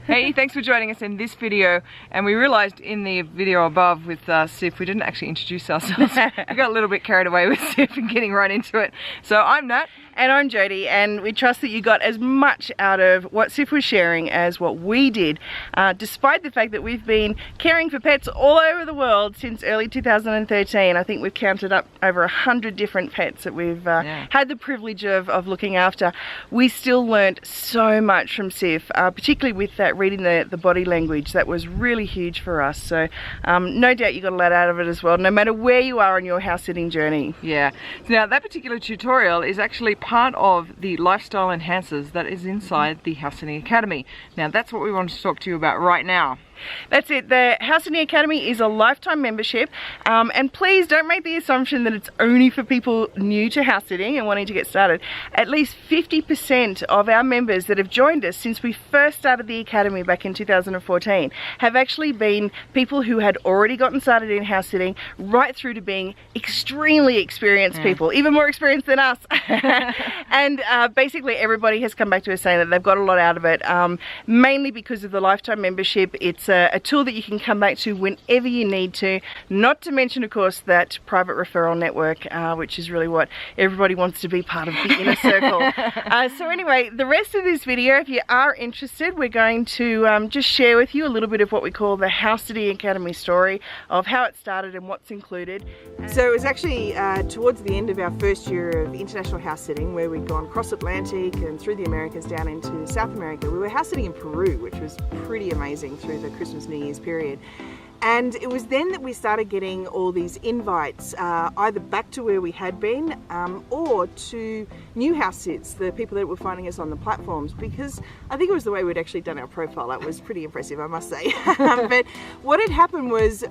Hey, thanks for joining us in this video. And we realized in the video above with Sif, we didn't actually introduce ourselves. We got a little bit carried away with Sif and getting right into it. So I'm Nat. And I'm Jodie, and we trust that you got as much out of what Sif was sharing as what we did, despite the fact that we've been caring for pets all over the world since early 2013. I think we've counted up over 100 different pets that we've had the privilege of looking after. We still learned so much from Sif, particularly with that reading the body language. That was really huge for us. So no doubt you got a lot out of it as well, no matter where you are on your house sitting journey. Yeah. Now that particular tutorial is actually part of the lifestyle enhancers that is inside the 𝗢𝗲 Academy. Now that's what we want to talk to you about right now. That's it. The 𝗢𝗲 Academy is a lifetime membership, and please don't make the assumption that it's only for people new to house sitting and wanting to get started. At least 50% of our members that have joined us since we first started the Academy back in 2014 have actually been people who had already gotten started in house sitting, right through to being extremely experienced people, even more experienced than us. And basically everybody has come back to us saying that they've got a lot out of it, mainly because of the lifetime membership. It's a tool that you can come back to whenever you need to, not to mention of course that private referral network, which is really what everybody wants to be part of, the inner circle. So anyway, the rest of this video, if you are interested, we're going to just share with you a little bit of what we call the 𝗢𝗲 Academy story of how it started and what's included. So it was actually towards the end of our first year of international house sitting, where we'd gone across Atlantic and through the Americas down into South America. We were house sitting in Peru, which was pretty amazing through the Christmas New Year's period. And it was then that we started getting all these invites, either back to where we had been or to new house sits, the people that were finding us on the platforms, because I think it was the way we'd actually done our profile. That was pretty impressive, I must say. But what had happened was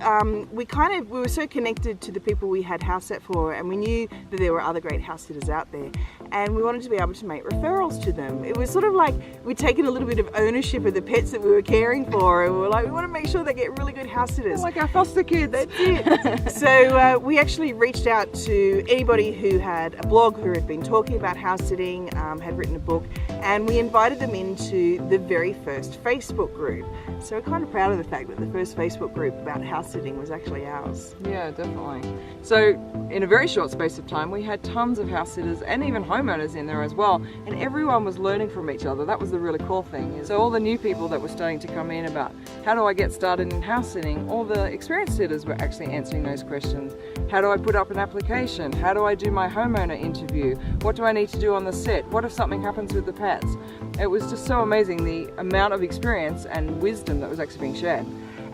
we were so connected to the people we had house sat for, and we knew that there were other great house sitters out there, and we wanted to be able to make referrals to them. It was sort of like we'd taken a little bit of ownership of the pets that we were caring for, and we were like, we want to make sure they get really good house sitters. Like our foster kid, that's it. So we actually reached out to anybody who had a blog, who had been talking about house sitting, had written a book, and we invited them into the very first Facebook group. So we're kind of proud of the fact that the first Facebook group about house sitting was actually ours. Yeah, definitely. So in a very short space of time, we had tons of house sitters and even homeowners in there as well, and everyone was learning from each other. That was the really cool thing. So all the new people that were starting to come in about how do I get started in house sitting, all the experienced sitters were actually answering those questions. How do I put up an application? How do I do my homeowner interview? What do I need to do on the set? What if something happens with the pets? It was just so amazing, the amount of experience and wisdom that was actually being shared.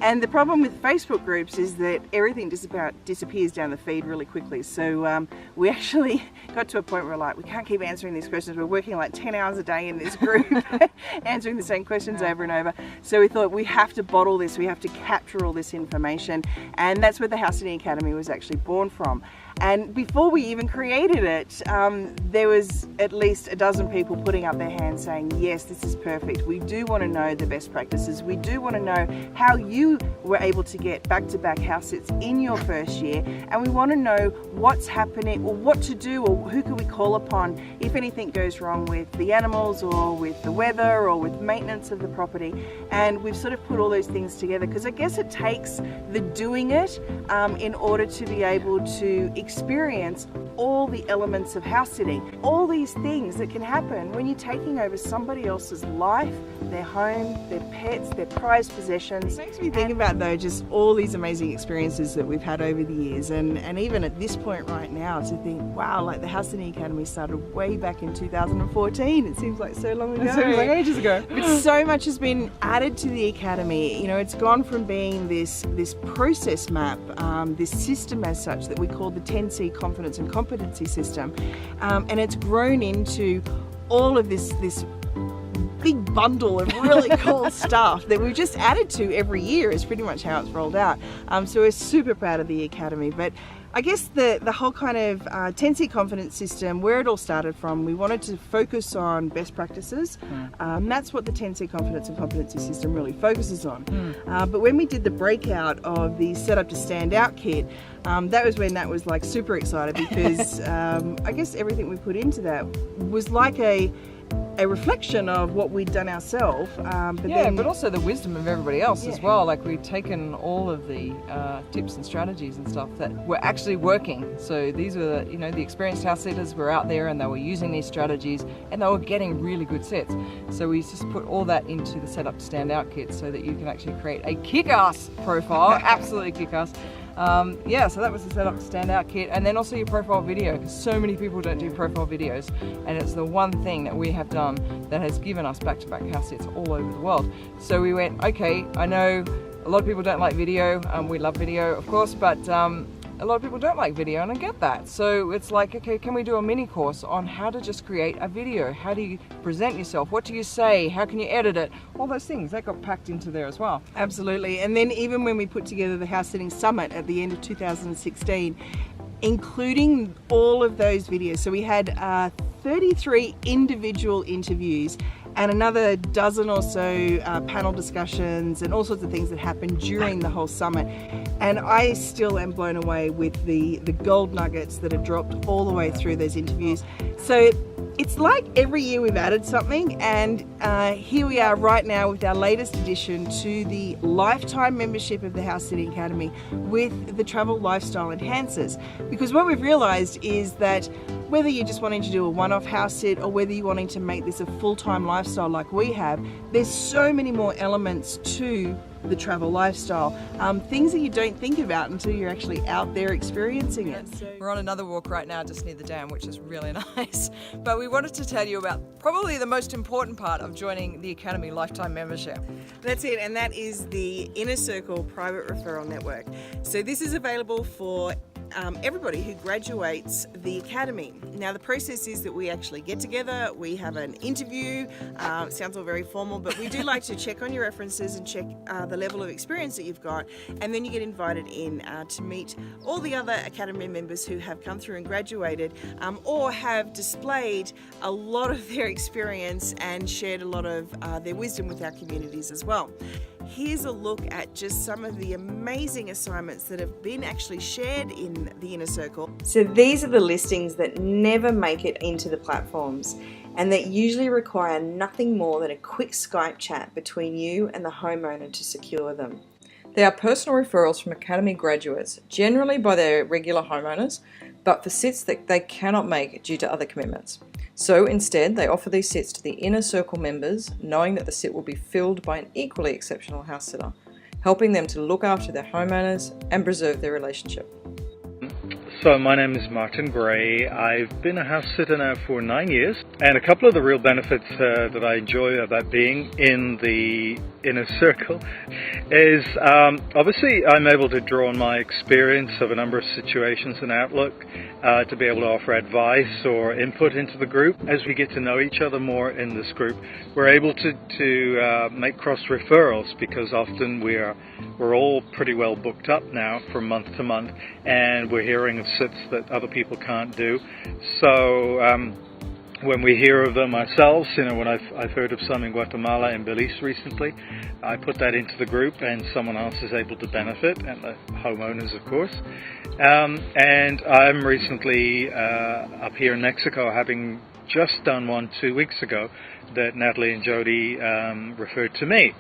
And the problem with Facebook groups is that everything disappears down the feed really quickly. So we actually got to a point where we're like, we can't keep answering these questions. We're working like 10 hours a day in this group, answering the same questions over and over. So we thought we have to bottle this, we have to capture all this information. And that's where the 𝗢𝗲 Academy was actually born from. And before we even created it, there was at least a dozen people putting up their hands saying, yes, this is perfect. We do want to know the best practices. We do want to know how you were able to get back-to-back house sits in your first year. And we want to know what's happening, or what to do, or who can we call upon if anything goes wrong with the animals, or with the weather, or with maintenance of the property. And we've sort of put all those things together, because I guess it takes the doing it in order to be able to experience all the elements of house sitting, all these things that can happen when you're taking over somebody else's life, their home, their pets, their prized possessions. It makes me think about though just all these amazing experiences that we've had over the years, and even at this point right now, to think, wow, like the 𝗢𝗲 Academy started way back in 2014. It seems like so long ago. It seems like ages ago. But so much has been added to the Academy. You know, it's gone from being this process map, this system as such that we call the 10C confidence and competency system, and it's grown into all of this big bundle of really cool stuff that we've just added to every year is pretty much how it's rolled out. So we're super proud of the Academy. But I guess the whole kind of 10C confidence system, where it all started from, we wanted to focus on best practices. That's what the 10C confidence and competency system really focuses on. But when we did the breakout of the Set Up to Stand Out kit, that was when Nat was like super excited, because I guess everything we put into that was like a a reflection of what we'd done ourselves. But also the wisdom of everybody else as well. Like we'd taken all of the tips and strategies and stuff that were actually working. So these were, the experienced house sitters were out there and they were using these strategies and they were getting really good sets. So we just put all that into the Set Up to Stand Out kit so that you can actually create a kick-ass profile, absolutely kick-ass. So that was the Set Up to Stand Out kit, and then also your profile video, because so many people don't do profile videos, and it's the one thing that we have done that has given us back-to-back house sits all over the world. So we went, okay, I know a lot of people don't like video, we love video of course, but a lot of people don't like video, and I get that. So it's like, okay, can we do a mini course on how to just create a video? How do you present yourself? What do you say? How can you edit it? All those things, that got packed into there as well. Absolutely. And then even when we put together the House Sitting Summit at the end of 2016, including all of those videos, so we had 33 individual interviews and another dozen or so panel discussions and all sorts of things that happened during the whole summit. And I still am blown away with the gold nuggets that are dropped all the way through those interviews. So it's like every year we've added something, and here we are right now with our latest addition to the lifetime membership of the House Sitting Academy with the Travel Lifestyle Enhancers. Because what we've realized is that whether you're just wanting to do a one-off house sit or whether you're wanting to make this a full-time lifestyle like we have, there's so many more elements to the travel lifestyle, things that you don't think about until you're actually out there experiencing it. We're on another walk right now just near the dam, which is really nice, but we wanted to tell you about probably the most important part of joining the Academy Lifetime membership. That's it, and that is the Inner Circle Private Referral Network. So this is available for everybody who graduates the Academy. Now the process is that we actually get together, we have an interview, it sounds all very formal, but we do like to check on your references and check the level of experience that you've got, and then you get invited in to meet all the other Academy members who have come through and graduated or have displayed a lot of their experience and shared a lot of their wisdom with our communities as well. Here's a look at just some of the amazing assignments that have been actually shared in the Inner Circle. So these are the listings that never make it into the platforms and that usually require nothing more than a quick Skype chat between you and the homeowner to secure them. They are personal referrals from Academy graduates, generally by their regular homeowners, but for sits that they cannot make due to other commitments. So instead, they offer these sits to the Inner Circle members, knowing that the sit will be filled by an equally exceptional house sitter, helping them to look after their homeowners and preserve their relationship. So my name is Martin Gray. I've been a house sitter now for 9 years, and a couple of the real benefits that I enjoy about being in the Inner Circle is obviously I'm able to draw on my experience of a number of situations and outlook to be able to offer advice or input into the group. As we get to know each other more in this group, we're able to make cross referrals, because often we're all pretty well booked up now from month to month, and we're hearing of sits that other people can't do. So when we hear of them ourselves, when I've heard of some in Guatemala and Belize recently, I put that into the group and someone else is able to benefit, and the homeowners of course. And I'm recently up here in Mexico, having just done one 2 weeks ago that Natalie and Jody referred to me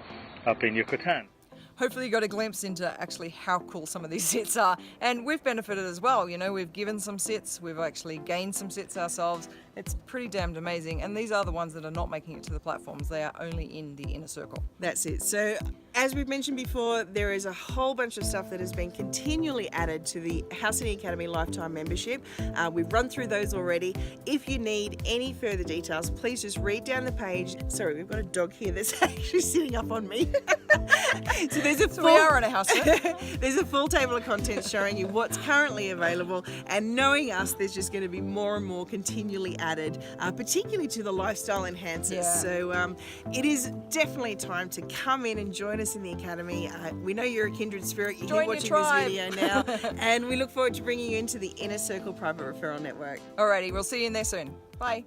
up in Yucatan. Hopefully you got a glimpse into actually how cool some of these sits are, and we've benefited as well. We've given some sits, we've actually gained some sits ourselves. It's pretty damned amazing, and these are the ones that are not making it to the platforms. They are only in the Inner Circle. That's it. So as we've mentioned before, there is a whole bunch of stuff that has been continually added to the House Sitting Academy Lifetime membership. We've run through those already. If you need any further details, please just read down the page. Sorry, we've got a dog here that's actually sitting up on me. So we are on a house sit. There's a full table of contents showing you what's currently available, and knowing us, there's just going to be more and more continually added, particularly to the lifestyle enhancers. Yeah. So it is definitely time to come in and join us in the Academy. We know you're a kindred spirit. You're here watching this video now, and we look forward to bringing you into the Inner Circle Private Referral Network. Alrighty, we'll see you in there soon. Bye.